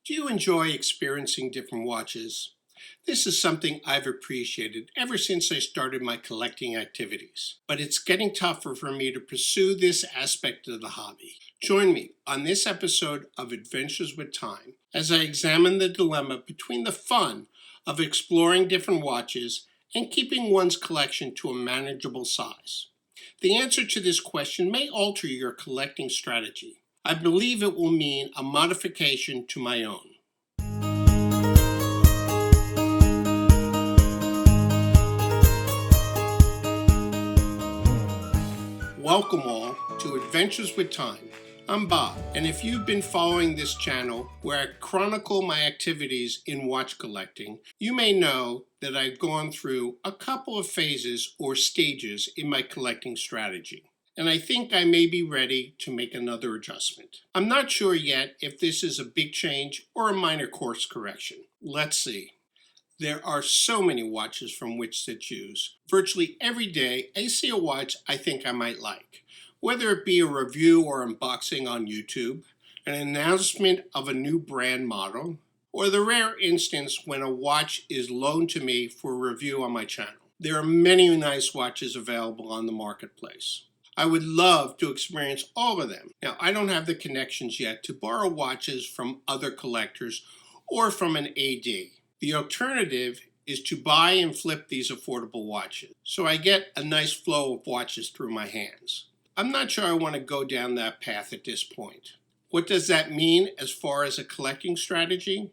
Do you enjoy experiencing different watches? This is something I've appreciated ever since I started my collecting activities, but it's getting tougher for me to pursue this aspect of the hobby. Join me on this episode of Adventures with Time as I examine the dilemma between the fun of exploring different watches and keeping one's collection to a manageable size. The answer to this question may alter your collecting strategy. I believe it will mean a modification to my own. Welcome all to Adventures with Time. I'm Bob, and if you've been following this channel where I chronicle my activities in watch collecting, you may know that I've gone through a couple of phases or stages in my collecting strategy, and I think I may be ready to make another adjustment. I'm not sure yet if this is a big change or a minor course correction. Let's see. There are so many watches from which to choose. Virtually every day, I see a watch I think I might like. Whether it be a review or unboxing on YouTube, an announcement of a new brand model, or the rare instance when a watch is loaned to me for review on my channel. There are many nice watches available on the marketplace. I would love to experience all of them. Now, I don't have the connections yet to borrow watches from other collectors or from an AD. The alternative is to buy and flip these affordable watches, so I get a nice flow of watches through my hands. I'm not sure I want to go down that path at this point. What does that mean as far as a collecting strategy?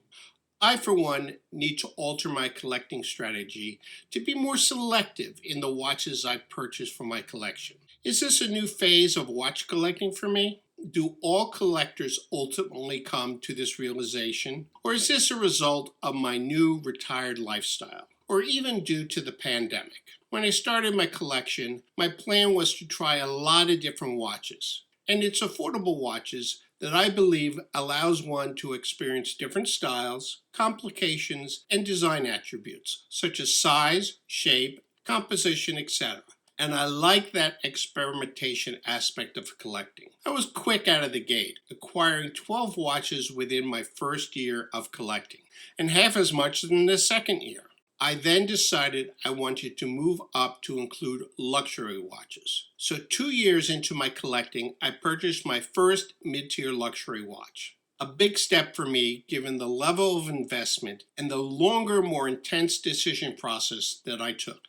I, for one, need to alter my collecting strategy to be more selective in the watches I purchase for my collection. Is this a new phase of watch collecting for me? Do all collectors ultimately come to this realization? Or is this a result of my new retired lifestyle? Or even due to the pandemic? When I started my collection, my plan was to try a lot of different watches. And it's affordable watches that I believe allows one to experience different styles, complications, and design attributes, such as size, shape, composition, etc. And I like that experimentation aspect of collecting. I was quick out of the gate, acquiring 12 watches within my first year of collecting, and half as much in the second year. I then decided I wanted to move up to include luxury watches. So 2 years into my collecting, I purchased my first mid-tier luxury watch. A big step for me given the level of investment and the longer, more intense decision process that I took.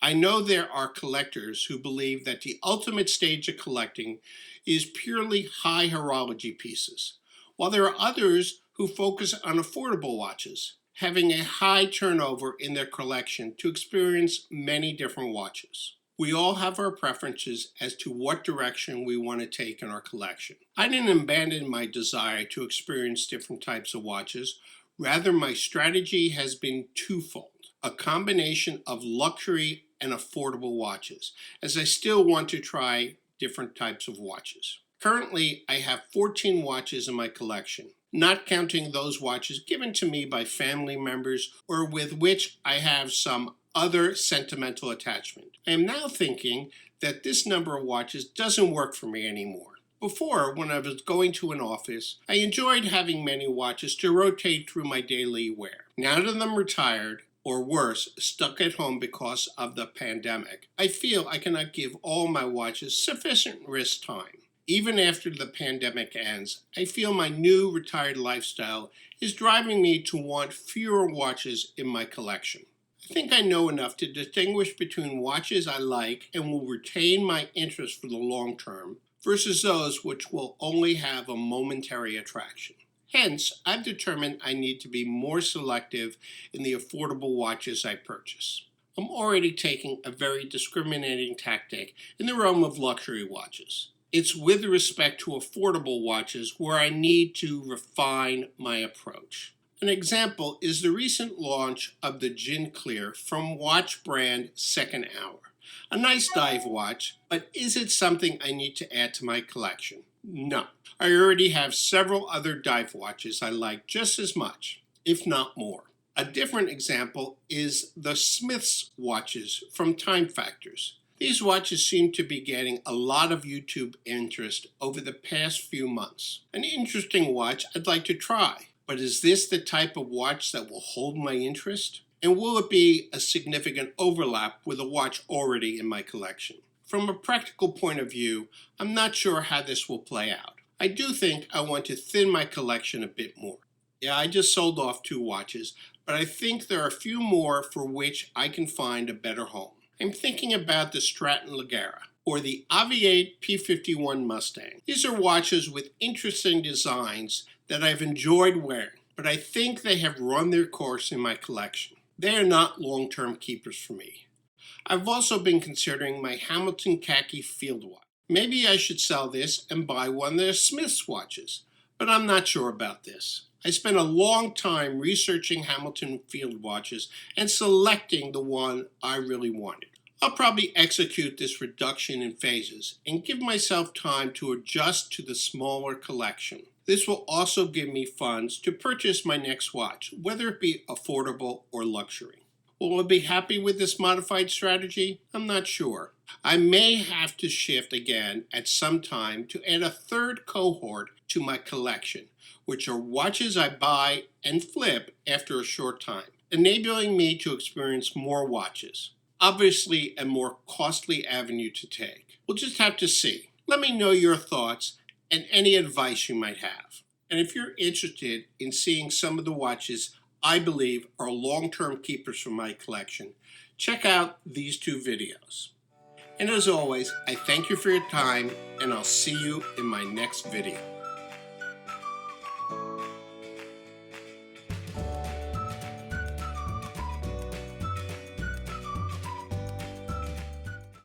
I know there are collectors who believe that the ultimate stage of collecting is purely high horology pieces, while there are others who focus on affordable watches, having a high turnover in their collection to experience many different watches. We all have our preferences as to what direction we want to take in our collection. I didn't abandon my desire to experience different types of watches. Rather, my strategy has been twofold. A combination of luxury and affordable watches, as I still want to try different types of watches. Currently, I have 14 watches in my collection, not counting those watches given to me by family members or with which I have some other sentimental attachment. I am now thinking that this number of watches doesn't work for me anymore. Before, when I was going to an office, I enjoyed having many watches to rotate through my daily wear. Now that I'm retired, or worse, stuck at home because of the pandemic, I feel I cannot give all my watches sufficient wrist time. Even after the pandemic ends, I feel my new retired lifestyle is driving me to want fewer watches in my collection. I think I know enough to distinguish between watches I like and will retain my interest for the long term versus those which will only have a momentary attraction. Hence, I've determined I need to be more selective in the affordable watches I purchase. I'm already taking a very discriminating tactic in the realm of luxury watches. It's with respect to affordable watches where I need to refine my approach. An example is the recent launch of the Gin Clear from watch brand Second Hour. A nice dive watch, but is it something I need to add to my collection? No. I already have several other dive watches I like just as much, if not more. A different example is the Smith's watches from Time Factors. These watches seem to be getting a lot of YouTube interest over the past few months. An interesting watch I'd like to try, But is this the type of watch that will hold my interest? And will it be a significant overlap with a watch already in my collection? From a practical point of view, I'm not sure how this will play out. I do think I want to thin my collection a bit more. Yeah, I just sold off 2 watches, but I think there are a few more for which I can find a better home. I'm thinking about the Stratton Ligera or the Aviate P51 Mustang. These are watches with interesting designs that I've enjoyed wearing, but I think they have run their course in my collection. They are not long-term keepers for me. I've also been considering my Hamilton Khaki Field Watch. Maybe I should sell this and buy one of their Smith's watches, but I'm not sure about this. I spent a long time researching Hamilton Field watches and selecting the one I really wanted. I'll probably execute this reduction in phases and give myself time to adjust to the smaller collection. This will also give me funds to purchase my next watch, whether it be affordable or luxury. Will I be happy with this modified strategy? I'm not sure. I may have to shift again at some time to add a third cohort to my collection, which are watches I buy and flip after a short time, enabling me to experience more watches. Obviously, a more costly avenue to take. We'll just have to see. Let me know your thoughts and any advice you might have. And if you're interested in seeing some of the watches I believe are long-term keepers for my collection, check out these 2 videos. And as always, I thank you for your time, and I'll see you in my next video.